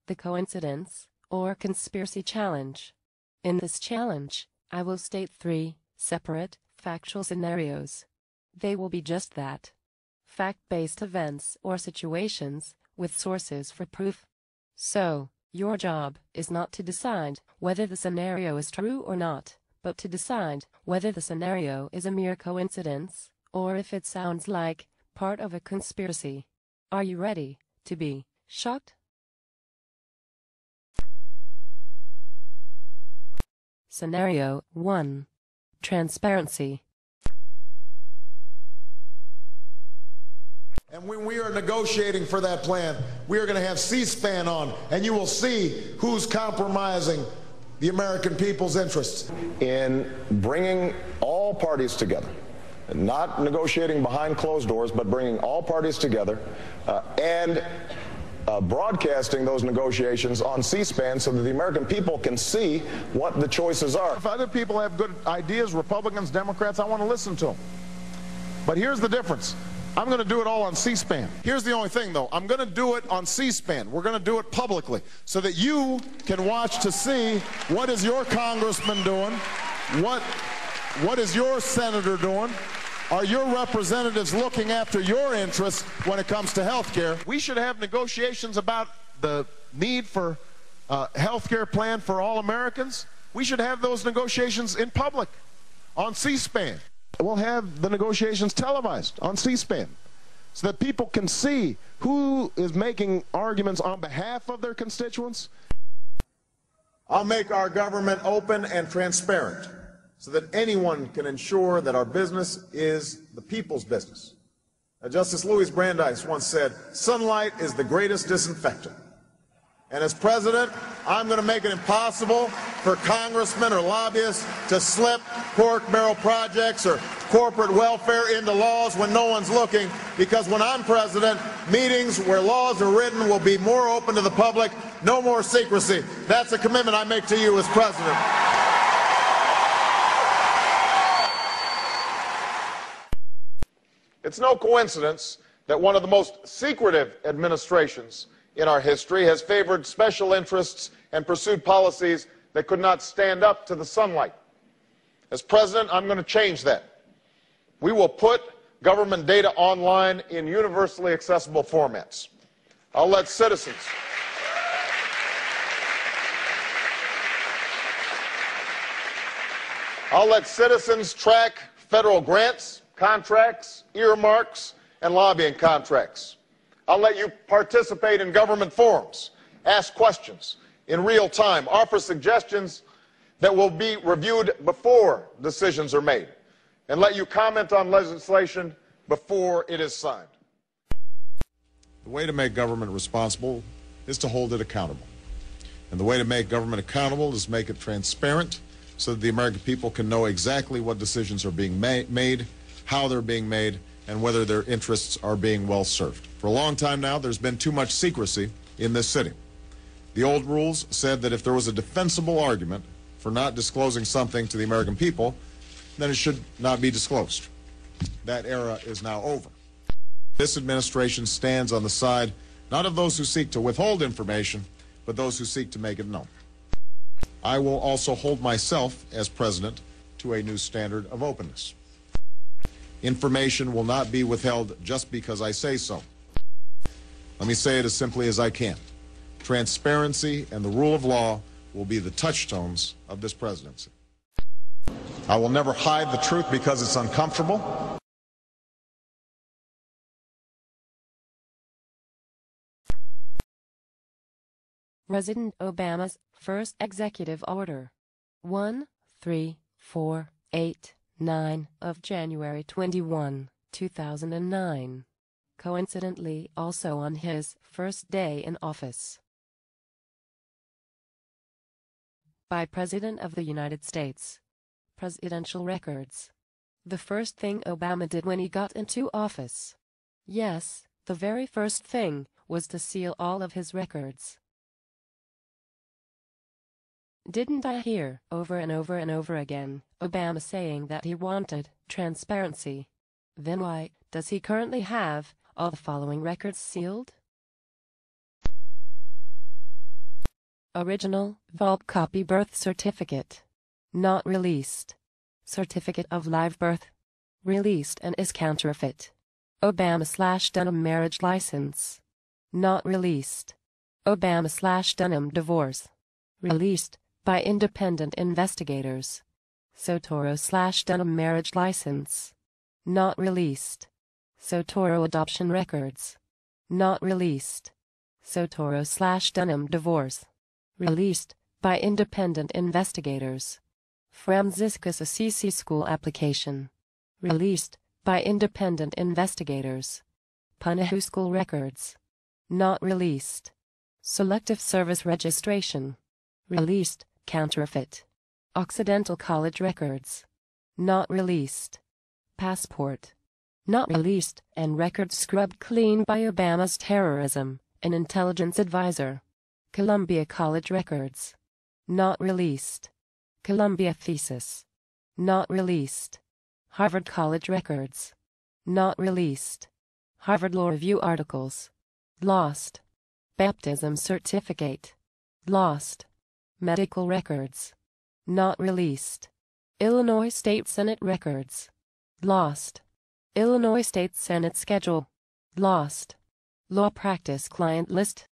the coincidence or conspiracy challenge. In this challenge, I will state 3 separate, factual scenarios. They will be just that. Fact-based events or situations, with sources for proof. So, your job is not to decide whether the scenario is true or not, but to decide whether the scenario is a mere coincidence, or if it sounds like part of a conspiracy. Are you ready to be shocked? Scenario 1. Transparency. And when we are negotiating for that plan, we are going to have C-SPAN on, and you will see who's compromising the American people's interests. In bringing all parties together, not negotiating behind closed doors, but bringing all parties together and broadcasting those negotiations on C-SPAN so that the American people can see what the choices are. If other people have good ideas, Republicans, Democrats, I want to listen to them. But here's the difference. I'm going to do it all on C-SPAN. Here's the only thing, though. I'm going to do it on C-SPAN. We're going to do it publicly so that you can watch to see what is your congressman doing, what is your senator doing. Are your representatives looking after your interests when it comes to health care? We should have negotiations about the need for a health care plan for all Americans. We should have those negotiations in public on C-SPAN. We'll have the negotiations televised on C-SPAN so that people can see who is making arguments on behalf of their constituents. I'll make our government open and transparent so that anyone can ensure that our business is the people's business. Justice Louis Brandeis once said, "Sunlight is the greatest disinfectant." And as president, I'm going to make it impossible for congressmen or lobbyists to slip pork barrel projects or corporate welfare into laws when no one's looking, because when I'm president, meetings where laws are written will be more open to the public, no more secrecy. That's a commitment I make to you as president. It's no coincidence that one of the most secretive administrations in our history has favored special interests and pursued policies that could not stand up to the sunlight. As president, I'm going to change that. We will put government data online in universally accessible formats. I'll let citizens track federal grants, contracts, earmarks, and lobbying contracts. I'll let you participate in government forums, ask questions in real time, offer suggestions that will be reviewed before decisions are made, and let you comment on legislation before it is signed. The way to make government responsible is to hold it accountable. And the way to make government accountable is make it transparent so that the American people can know exactly what decisions are being made, how they're being made, and whether their interests are being well served. For a long time now, there's been too much secrecy in this city. The old rules said that if there was a defensible argument for not disclosing something to the American people, then it should not be disclosed. That era is now over. This administration stands on the side not of those who seek to withhold information, but those who seek to make it known. I will also hold myself, as president, to a new standard of openness. Information will not be withheld just because I say so. Let me say it as simply as I can. Transparency and the rule of law will be the touchstones of this presidency. I will never hide the truth because it's uncomfortable. President Obama's first executive order, 13489 of January 21, 2009. Coincidentally also on his first day in office. By President of the United States. Presidential records. The first thing Obama did when he got into office. Yes, the very first thing was to seal all of his records. Didn't I hear over and over and over again Obama saying that he wanted transparency? Then why does he currently have all the following records sealed? Original, vault copy birth certificate. Not released. Certificate of live birth. Released and is counterfeit. Obama/Dunham marriage license. Not released. Obama/Dunham divorce. Released by independent investigators. Soetoro/Dunham marriage license. Not released. Soetoro adoption records. Not released. Soetoro/Dunham divorce. Released by independent investigators. Franciscus Assisi school application. Released by independent investigators. Punahou school records. Not released. Selective service registration. Released, counterfeit. Occidental college records. Not released. Passport. Not released, and records scrubbed clean by Obama's terrorism and intelligence advisor. Columbia College records. Not released. Columbia thesis. Not released. Harvard College records. Not released. Harvard Law Review articles. Lost. Baptism certificate. Lost. Medical records. Not released. Illinois State Senate records. Lost. Illinois State Senate schedule. Lost. Law practice client list.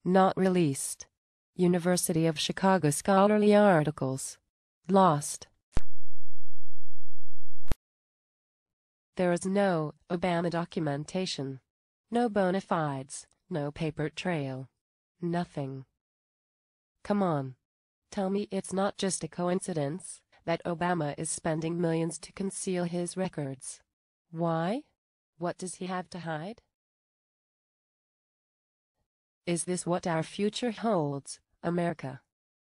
Not released. University of Chicago scholarly articles. Lost. There is no Obama documentation. No bona fides, no paper trail. Nothing. Come on. Tell me it's not just a coincidence that Obama is spending millions to conceal his records. Why? What does he have to hide? Is this what our future holds, America?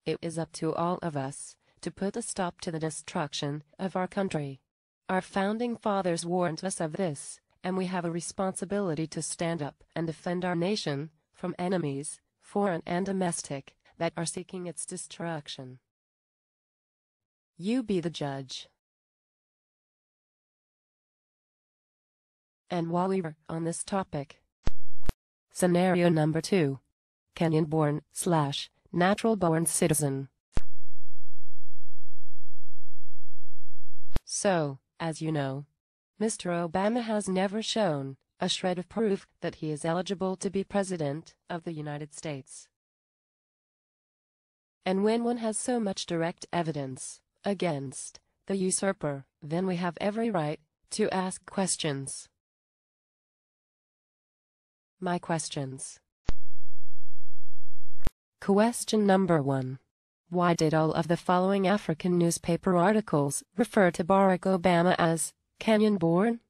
It is up to all of us to put a stop to the destruction of our country. Our founding fathers warned us of this, and we have a responsibility to stand up and defend our nation from enemies, foreign and domestic, that are seeking its destruction. You be the judge. And while we were on this topic, scenario number 2. Kenyan-born/natural-born citizen. So, as you know, Mr. Obama has never shown a shred of proof that he is eligible to be President of the United States. And when one has so much direct evidence against the usurper, then we have every right to ask questions. My questions. Question number 1. Why did all of the following African newspaper articles refer to Barack Obama as Kenyan-born?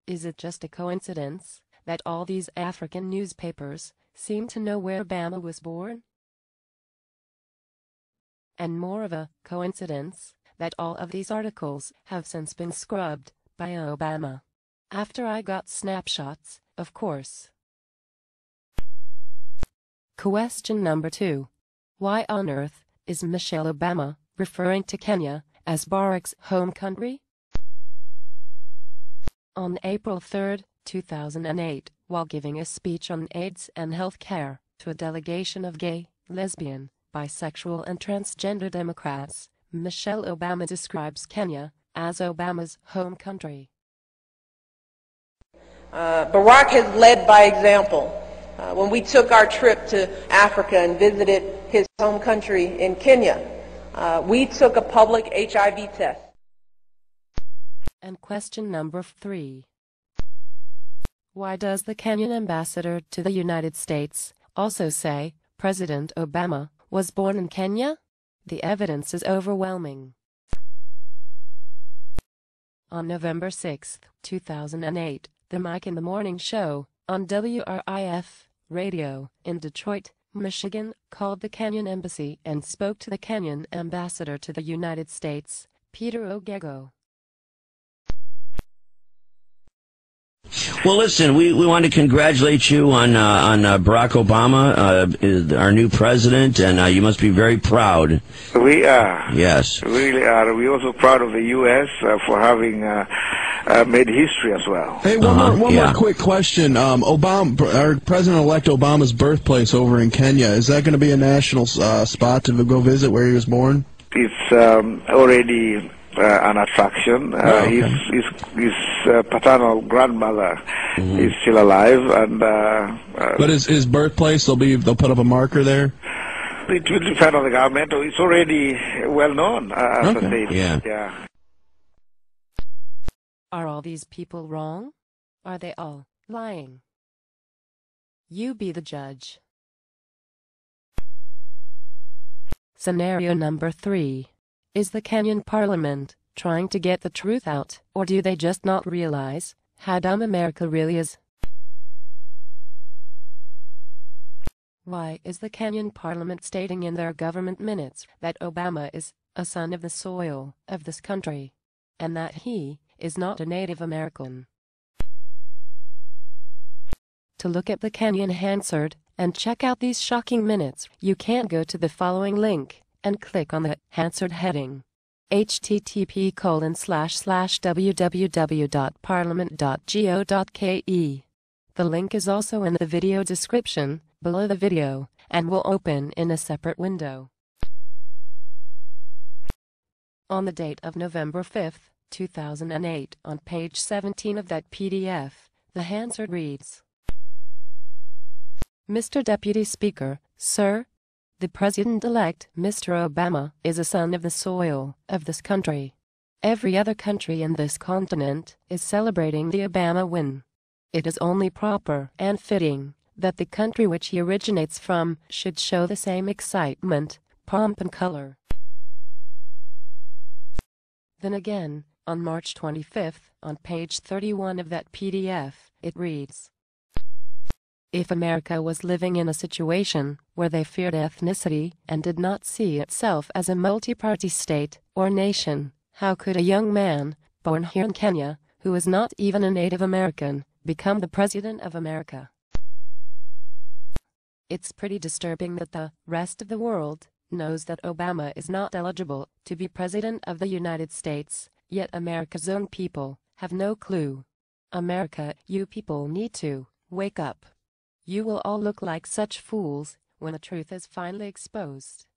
Is it just a coincidence that all these African newspapers seem to know where Obama was born? And more of a coincidence that all of these articles have since been scrubbed by Obama. After I got snapshots, of course. Question number 2. Why on earth is Michelle Obama referring to Kenya as Barack's home country? On April 3, 2008, while giving a speech on AIDS and health care to a delegation of gay, lesbian, bisexual and transgender Democrats, Michelle Obama describes Kenya as Obama's home country. Barack has led by example. When we took our trip to Africa and visited his home country in Kenya, we took a public HIV test. And question number 3. Why does the Kenyan ambassador to the United States also say President Obama was born in Kenya? The evidence is overwhelming. On November 6, 2008, the Mike in the Morning show, on WRIF radio in Detroit, Michigan, called the Kenyan embassy and spoke to the Kenyan ambassador to the United States, Peter Ogego. Well, listen, we want to congratulate you on Barack Obama, our new president, and you must be very proud. We are. Yes. We really are. We're also proud of the U.S. For having made history as well. Hey, one more quick question. Our President-elect Obama's birthplace over in Kenya, is that going to be a national spot to go visit where he was born? It's already an attraction. Okay. His paternal grandmother is still alive, and but his birthplace, they'll put up a marker there. It will depend on the government. It's already well known, as I said. Yeah. Are all these people wrong? Are they all lying? You be the judge. Scenario number 3. Is the Kenyan parliament trying to get the truth out, or do they just not realize how dumb America really is? Why is the Kenyan parliament stating in their government minutes that Obama is a son of the soil of this country, and that he is not a Native American? To look at the Kenyan Hansard and check out these shocking minutes, you can go to the following link and click on the Hansard heading. http://www.parliament.go.ke. The link is also in the video description below the video and will open in a separate window. On the date of November 5, 2008, on page 17 of that PDF, the Hansard reads, Mr. Deputy Speaker, Sir, the President-elect, Mr. Obama, is a son of the soil of this country. Every other country in this continent is celebrating the Obama win. It is only proper and fitting that the country which he originates from should show the same excitement, pomp and color. Then again, on March 25, on page 31 of that PDF, it reads, If America was living in a situation where they feared ethnicity and did not see itself as a multi-party state or nation, how could a young man, born here in Kenya, who is not even a Native American, become the President of America? It's pretty disturbing that the rest of the world knows that Obama is not eligible to be President of the United States, yet America's own people have no clue. America, you people need to wake up. You will all look like such fools when the truth is finally exposed.